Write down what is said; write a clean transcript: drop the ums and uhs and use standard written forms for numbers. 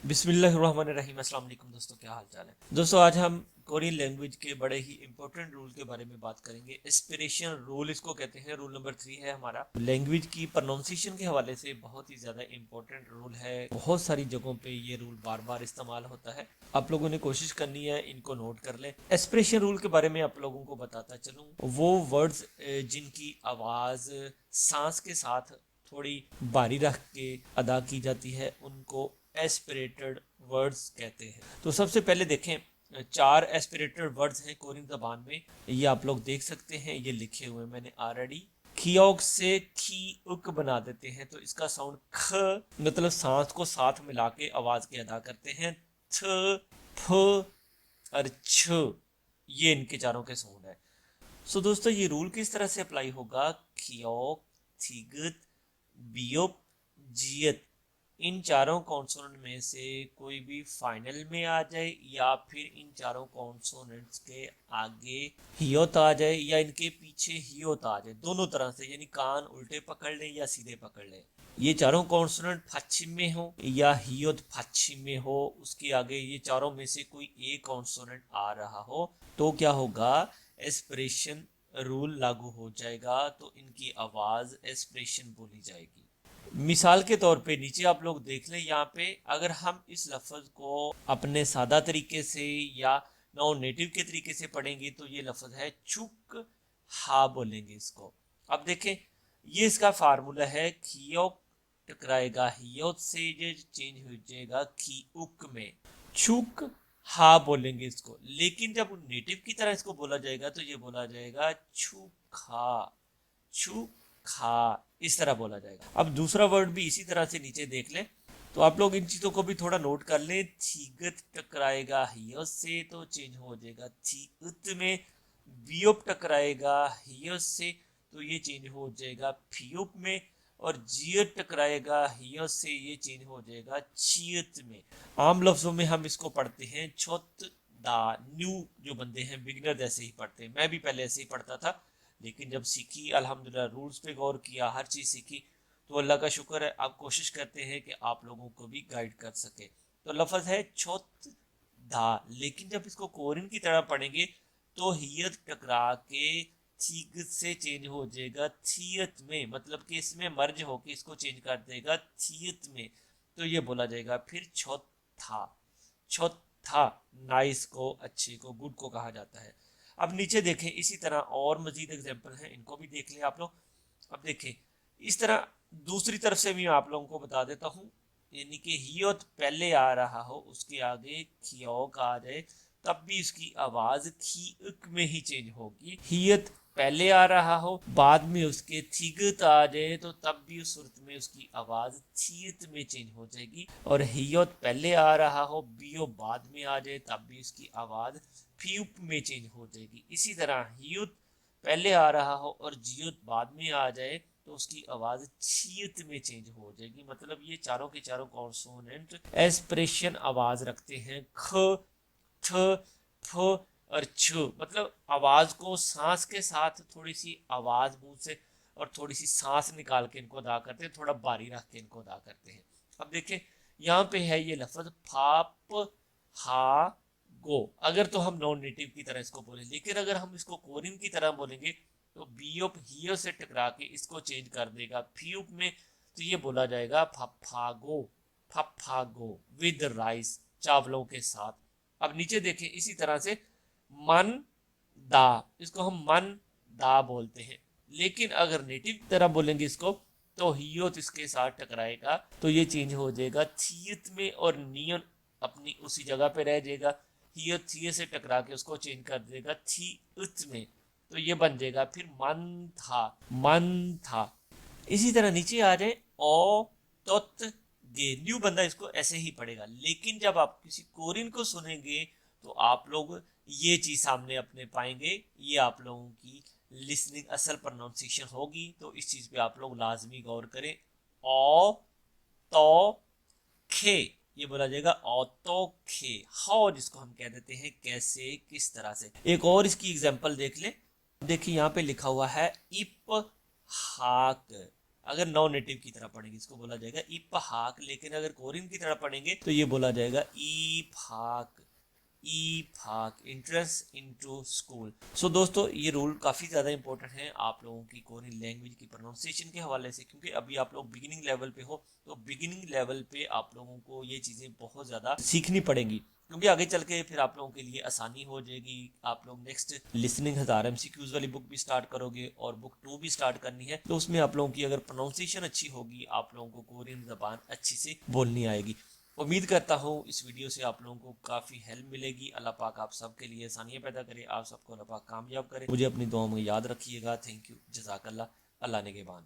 बिस्मिल्लाहिर्रहमानिर्रहीम। अस्सलाम वालेकुम दोस्तों, क्या हाल चाल है। दोस्तों आज हम कोरियन लैंग्वेज के बड़े ही इंपॉर्टेंट रूल के बारे में बात करेंगे। एस्पिरेशन रूल इसको कहते हैं। रूल नंबर 3 है हमारा। लैंग्वेज की प्रोनाउंसिएशन के हवाले से बहुत ही ज़्यादा इंपॉर्टेंट रूल है। बहुत सारी जगहों पे ये रूल बार बार इस्तेमाल होता है। आप लोगों ने कोशिश करनी है इनको नोट कर ले। एस्पिरेशन रूल के बारे में आप लोगों को बताता चलूँ, वो वर्ड्स जिनकी आवाज़ सांस के साथ थोड़ी बारी रख के अदा की जाती है उनको एस्पिरेटेड वर्ड्स कहते हैं। तो सबसे पहले देखें, 4 एस्पिरेटेड वर्ड्स हैं कोरियन ज़बान में। ये आप लोग देख सकते हैं, ये लिखे हुए मैंने ऑलरेडी। खियोक से खी उक बना देते हैं, तो इसका साउंड ख, मतलब सांस को साथ मिला के आवाज के अदा करते हैं। थ, फ और छ, ये इनके चारों के साउंड है। सो दोस्तों ये रूल किस तरह से अप्लाई होगा। खियोक, थिगत, बियोप, जियत, इन चारों कॉन्सोनेंट में से कोई भी फाइनल में आ जाए या फिर इन चारों कॉन्सोनेंट्स के आगे हियोत आ जाए या इनके पीछे हियोत आ जाए, दोनों तरह से, यानी कान उल्टे पकड़ ले या सीधे पकड़ ले। ये चारों कॉन्सोनेंट पश्चिम में हो या हियोत पश्चिम में हो, उसके आगे ये चारों में से कोई एक कॉन्सोनेंट आ रहा हो, तो क्या होगा, एस्पिरेशन रूल लागू हो जाएगा। तो इनकी आवाज एस्पिरेशन बोली जाएगी। मिसाल के तौर पे नीचे आप लोग देख लें, यहाँ पे अगर हम इस लफ्ज़ को अपने सादा तरीके से या नॉन नेटिव के तरीके से पढ़ेंगे तो ये लफ्ज़ है चुक हा बोलेंगे इसको। अब देखें, ये इसका फार्मूला है। खियोक टकराएगा हियोत से, ये चेंज हो जाएगा खी उक में। चुक हा बोलेंगे इसको, लेकिन जब नेटिव की तरह इसको बोला जाएगा तो ये बोला जाएगा छू खा, छू खा, इस तरह बोला जाएगा। अब दूसरा वर्ड भी इसी तरह से नीचे देख लें, तो आप लोग इन चीजों को भी थोड़ा नोट कर लें। थीगत टकराएगा हियस से तो चेंज हो जाएगा थी उत में। बियोप टकराएगा हियस से तो ये चेंज हो जाएगा फियुप में। और जियत टकराएगा हियस से, ये चेंज हो जाएगा छियत में। आम लफ्जों में हम इसको पढ़ते हैं छोत दा। न्यू जो बंदे हैं, बिगनर, ऐसे ही पढ़ते हैं। मैं भी पहले ऐसे ही पढ़ता था, लेकिन जब सीखी, अल्हम्दुलिल्लाह, रूल्स पे गौर किया, हर चीज़ सीखी, तो अल्लाह का शुक्र है, आप कोशिश करते हैं कि आप लोगों को भी गाइड कर सके। तो लफ्ज़ है छोत धा, लेकिन जब इसको कोरियन की तरह पढ़ेंगे तो हियत टकरा के थीगत से चेंज हो जाएगा थियत में, मतलब कि इसमें मर्ज होके इसको चेंज कर देगा थियत में। तो ये बोला जाएगा फिर था। था नाइस को, अच्छे को, गुड को कहा जाता है। अब नीचे देखें, इसी तरह और मजीद एग्जाम्पल हैं, इनको भी देख लें आप लोग। अब देखें, इस तरह दूसरी तरफ से भी मैं आप लोगों को बता देता हूँ। यानी कि हियोत पहले आ रहा हो, उसके आगे खियोक आ जाए, तब भी उसकी आवाज खीक में ही चेंज होगी। हियत पहले आ रहा हो, बाद में उसके थिगत आ जाए, तो तब भी उस सूरत में उसकी आवाज थियत में चेंज हो जाएगी। और हियत पहले आ रहा हो, बियो बाद में आ जाए, तब भी उसकी आवाज फ्यूप में चेंज हो जाएगी। इसी तरह हियुत पहले आ रहा हो और जियुत बाद में आ जाए तो उसकी आवाज छियत में चेंज हो जाएगी। मतलब ये चारों के चारों कॉन्सोनेंट एस्पिरेशन आवाज रखते हैं। ख, थ, फ और छ, मतलब आवाज को सांस के साथ थोड़ी सी आवाज मुंह से और थोड़ी सी सांस निकाल के इनको अदा करते हैं, थोड़ा बारी रख के इनको अदा करते हैं। अब देखें, यहाँ पे है ये लफ्ज फाप हा गो। अगर तो हम नॉन नेटिव की तरह इसको बोले, लेकिन अगर हम इसको कोरियन की तरह बोलेंगे तो बीओप हियो से टकरा के इसको चेंज कर देगा फ्यूप में। तो ये बोला जाएगा फफागो, फफागो विद राइस, चावलों के साथ। अब नीचे देखें, इसी तरह से मन दा, इसको हम मन दा बोलते हैं, लेकिन अगर नेटिव तरह बोलेंगे इसको तो हियोत इसके साथ टकराएगा तो ये चेंज हो जाएगा थियत में, और नियन अपनी उसी जगह पे रह जाएगा। हियो थिय से टकरा के उसको चेंज कर देगा थी उत में, तो ये बन जाएगा फिर मन था, मन था। इसी तरह नीचे आ जाए, ओ तोत गे। न्यू बंदा इसको ऐसे ही पढ़ेगा, लेकिन जब आप किसी कोरियन को सुनेंगे तो आप लोग ये चीज सामने अपने पाएंगे। ये आप लोगों की लिसनिंग असल प्रोनाउंसिएशन होगी, तो इस चीज पे आप लोग लाजमी गौर करें। ओ तो खे, ये बोला जाएगा ऑतो खे। हाउ, जिसको हम कह देते हैं कैसे, किस तरह से। एक और इसकी एग्जांपल देख ले। देखिए यहाँ पे लिखा हुआ है इप हाक। अगर नॉन नेटिव की तरह पढ़ेंगे इसको बोला जाएगा इपहाक, लेकिन अगर कोरियन की तरह पढ़ेंगे तो ये बोला जाएगा ईफाक। Entrance into school. सो दोस्तों ये रूल काफ़ी ज़्यादा इंपॉर्टेंट है आप लोगों की कोरियन लैंग्वेज की प्रोनाउंसिएशन के हवाले से, क्योंकि अभी आप लोग बिगिनिंग लेवल पे हो, तो बिगिनिंग लेवल पे आप लोगों को ये चीज़ें बहुत ज़्यादा सीखनी पड़ेंगी, क्योंकि आगे चल के फिर आप लोगों के लिए आसानी हो जाएगी। आप लोग नेक्स्ट लिसनिंग 1000 MCQs वाली बुक भी स्टार्ट करोगे और बुक 2 भी स्टार्ट करनी है, तो उसमें आप लोगों की अगर प्रोनाउंसिएशन अच्छी होगी, आप लोगों को कोरियन ज़बान अच्छी से बोलनी आएगी। उम्मीद करता हूँ इस वीडियो से आप लोगों को काफ़ी हेल्प मिलेगी। अल्लाह पाक आप सबके लिए आसानियाँ पैदा करे, आप सबको अल्लाह पाक कामयाब करे। मुझे अपनी दुआओं में याद रखिएगा। थैंक यू, जज़ाकल्लाह, अल्लाह ने के बाद।